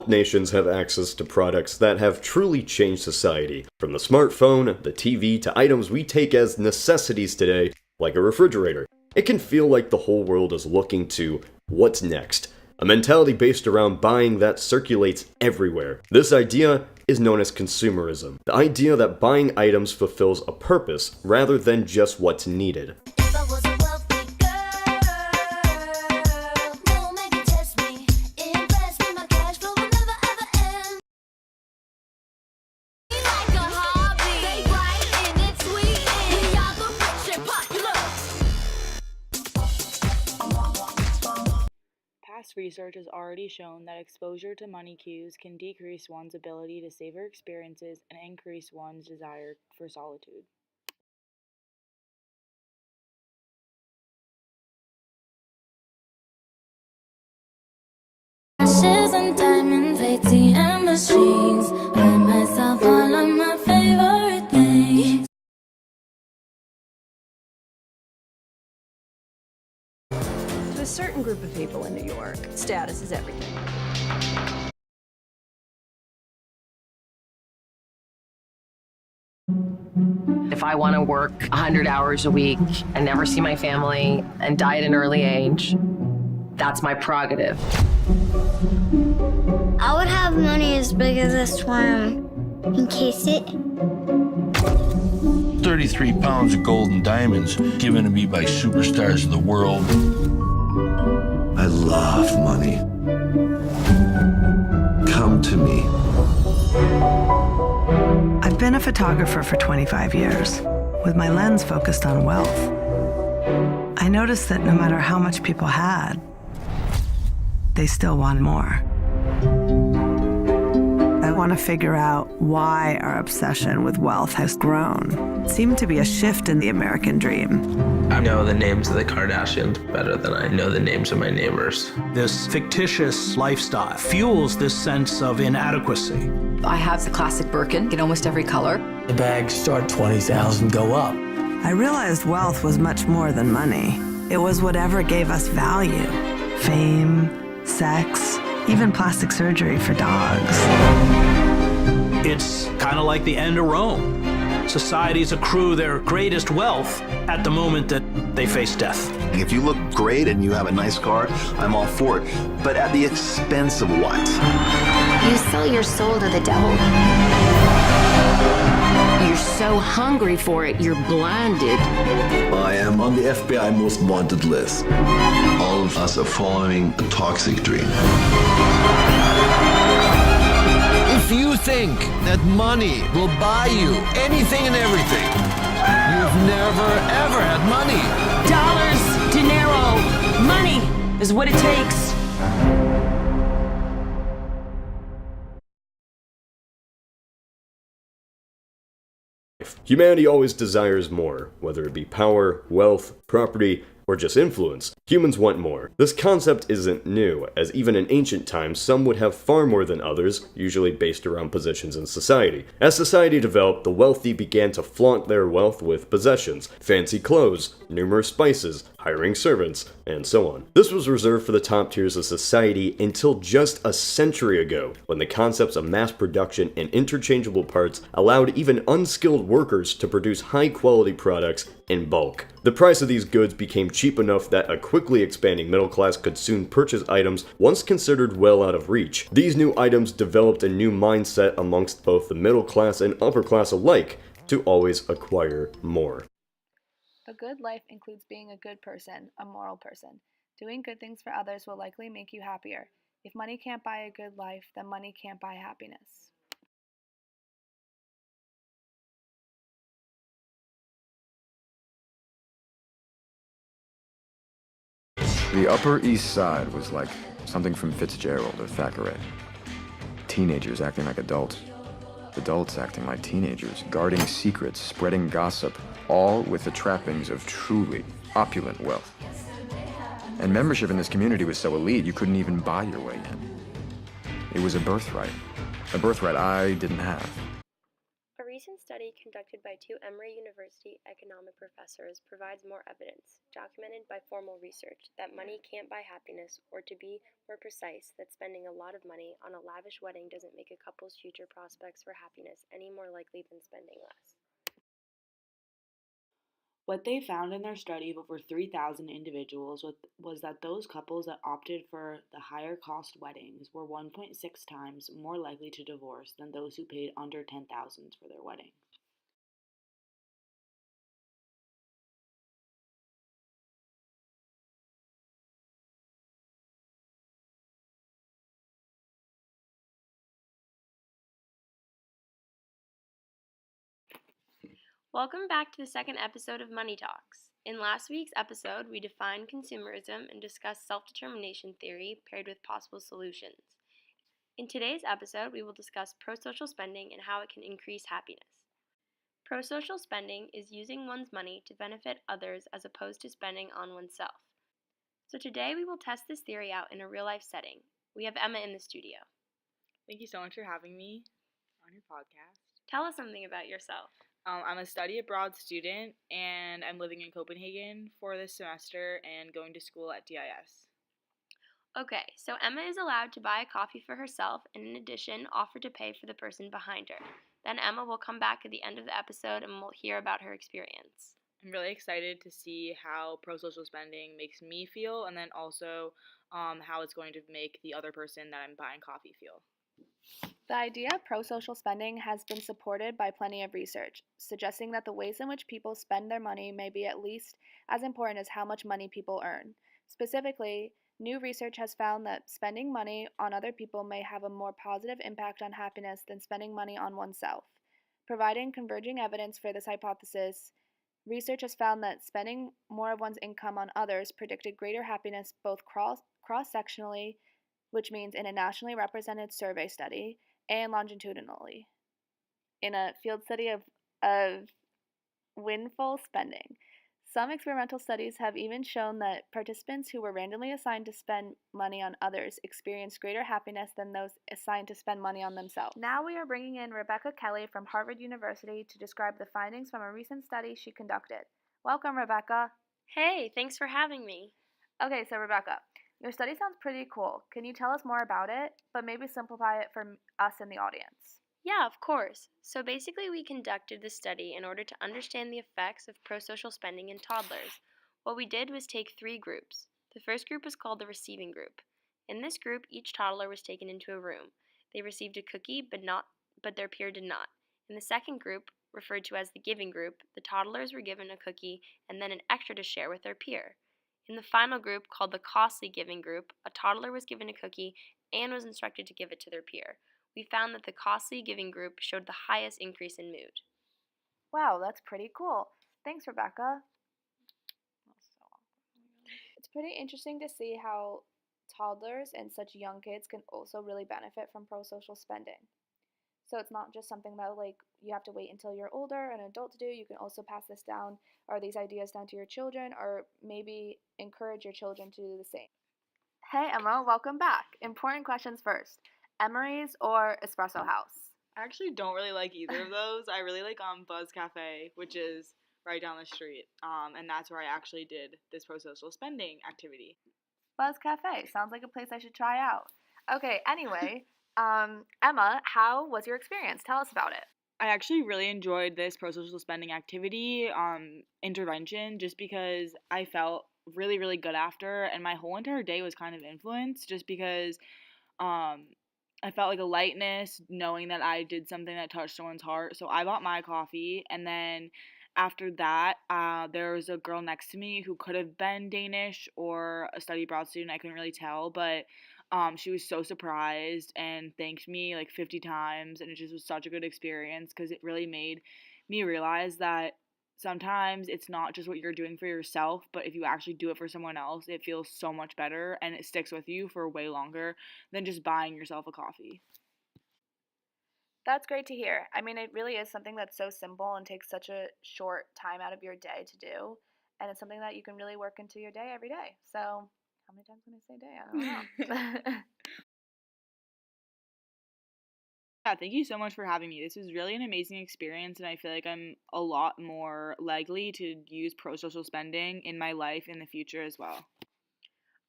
nations have access to products that have truly changed society. From the smartphone, the TV, to items we take as necessities today, like a refrigerator. It can feel like the whole world is looking to what's next? A mentality based around buying that circulates everywhere. This idea is known as consumerism. The idea that buying items fulfills a purpose rather than just what's needed. Past research has already shown that exposure to money cues can decrease one's ability to savor experiences and increase one's desire for solitude. Ashes and diamonds, ATM machines. Buy myself all of my favorite things. To a certain group of people in New York, status is everything. If I want to work 100 hours a week and never see my family and die at an early age, that's my prerogative. I would have money as big as this room. Encase it. 33 pounds of gold and diamonds given to me by superstars of the world. I love money. Come to me. I've been a photographer for 25 years, with my lens focused on wealth. I noticed that no matter how much people had, they still want more. I want to figure out why our obsession with wealth has grown. It seemed to be a shift in the American dream. I know the names of the Kardashians better than I know the names of my neighbors. This fictitious lifestyle fuels this sense of inadequacy. I have the classic Birkin in almost every color. The bags start 20,000, go up. I realized wealth was much more than money. It was whatever gave us value. Fame, sex, even plastic surgery for dogs. It's kind of like the end of Rome. Societies accrue their greatest wealth at the moment that they face death. If you look great and you have a nice car, I'm all for it. But at the expense of what? You sell your soul to the devil. You're so hungry for it, you're blinded. I am on the FBI most wanted list. All of us are following a toxic dream. If you think that money will buy you anything and everything, you've never, ever had money. Dollars, dinero, money is what it takes. Humanity always desires more, whether it be power, wealth, property, or just influence. Humans want more. This concept isn't new, as even in ancient times, some would have far more than others, usually based around positions in society. As society developed, the wealthy began to flaunt their wealth with possessions, fancy clothes, numerous spices, hiring servants, and so on. This was reserved for the top tiers of society until just a century ago, when the concepts of mass production and interchangeable parts allowed even unskilled workers to produce high-quality products in bulk. The price of these goods became cheap enough that a quickly expanding middle class could soon purchase items once considered well out of reach. These new items developed a new mindset amongst both the middle class and upper class alike to always acquire more. A good life includes being a good person, a moral person. Doing good things for others will likely make you happier. If money can't buy a good life, then money can't buy happiness. The Upper East Side was like something from Fitzgerald or Thackeray. Teenagers acting like adults. Adults acting like teenagers, guarding secrets, spreading gossip, all with the trappings of truly opulent wealth. And membership in this community was so elite, you couldn't even buy your way in. It was a birthright I didn't have. A recent study conducted by two Emory University economic professors provides more evidence, documented by formal research, that money can't buy happiness, or to be more precise, that spending a lot of money on a lavish wedding doesn't make a couple's future prospects for happiness any more likely than spending less. What they found in their study of over 3,000 individuals was that those couples that opted for the higher cost weddings were 1.6 times more likely to divorce than those who paid under $10,000 for their weddings. Welcome back to the second episode of Money Talks. In last week's episode, we defined consumerism and discussed self-determination theory paired with possible solutions. In today's episode, we will discuss pro-social spending and how it can increase happiness. Pro-social spending is using one's money to benefit others as opposed to spending on oneself. So today we will test this theory out in a real-life setting. We have Emma in the studio. Thank you so much for having me on your podcast. Tell us something about yourself. I'm a study abroad student, and I'm living in Copenhagen for this semester and going to school at DIS. Okay, so Emma is allowed to buy a coffee for herself and in addition offer to pay for the person behind her. Then Emma will come back at the end of the episode and we'll hear about her experience. I'm really excited to see how pro-social spending makes me feel, and then also how it's going to make the other person that I'm buying coffee feel. The idea of pro-social spending has been supported by plenty of research, suggesting that the ways in which people spend their money may be at least as important as how much money people earn. Specifically, new research has found that spending money on other people may have a more positive impact on happiness than spending money on oneself. Providing converging evidence for this hypothesis, research has found that spending more of one's income on others predicted greater happiness both cross-sectionally, which means in a nationally represented survey study, and longitudinally, in a field study of windfall spending. Some experimental studies have even shown that participants who were randomly assigned to spend money on others experienced greater happiness than those assigned to spend money on themselves. Now we are bringing in Rebecca Kelly from Harvard University to describe the findings from a recent study she conducted. Welcome, Rebecca. Hey, thanks for having me. Okay, so Rebecca, your study sounds pretty cool. Can you tell us more about it, but maybe simplify it for us in the audience? Yeah, of course. So basically we conducted this study in order to understand the effects of pro-social spending in toddlers. What we did was take 3 groups. The first group was called the receiving group. In this group, each toddler was taken into a room. They received a cookie, but their peer did not. In the second group, referred to as the giving group, the toddlers were given a cookie and then an extra to share with their peer. In the final group, called the costly giving group, a toddler was given a cookie and was instructed to give it to their peer. We found that the costly giving group showed the highest increase in mood. Wow, that's pretty cool. Thanks, Rebecca. It's pretty interesting to see how toddlers and such young kids can also really benefit from pro-social spending. So it's not just something that you have to wait until you're older, an adult to do. You can also pass this down, or these ideas down to your children, or maybe encourage your children to do the same. Hey Emma, welcome back. Important questions first. Emory's or Espresso House? I actually don't really like either of those. I really like Buzz Cafe, which is right down the street, and that's where I actually did this pro-social spending activity. Buzz Cafe sounds like a place I should try out. Okay, anyway. Emma, how was your experience? Tell us about it. I actually really enjoyed this pro-social spending activity intervention just because I felt really, really good after, and my whole entire day was kind of influenced just because I felt like a lightness knowing that I did something that touched someone's heart. So I bought my coffee, and then after that, there was a girl next to me who could have been Danish or a study abroad student. I couldn't really tell, but she was so surprised and thanked me like 50 times, and it just was such a good experience because it really made me realize that sometimes it's not just what you're doing for yourself, but if you actually do it for someone else, it feels so much better and it sticks with you for way longer than just buying yourself a coffee. That's great to hear. I mean, it really is something that's so simple and takes such a short time out of your day to do, and it's something that you can really work into your day every day. So how many times can I say day? I don't know. Yeah, thank you so much for having me. This was really an amazing experience, and I feel like I'm a lot more likely to use pro-social spending in my life in the future as well.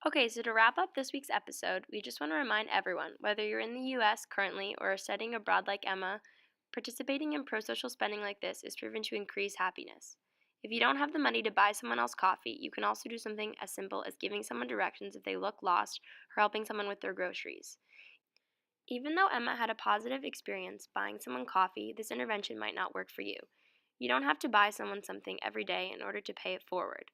Okay, so to wrap up this week's episode, we just want to remind everyone, whether you're in the US currently or are studying abroad like Emma, participating in pro-social spending like this is proven to increase happiness. If you don't have the money to buy someone else coffee, you can also do something as simple as giving someone directions if they look lost or helping someone with their groceries. Even though Emma had a positive experience buying someone coffee, this intervention might not work for you. You don't have to buy someone something every day in order to pay it forward.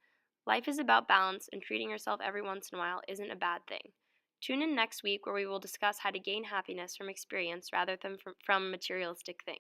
Life is about balance, and treating yourself every once in a while isn't a bad thing. Tune in next week where we will discuss how to gain happiness from experience rather than from materialistic things.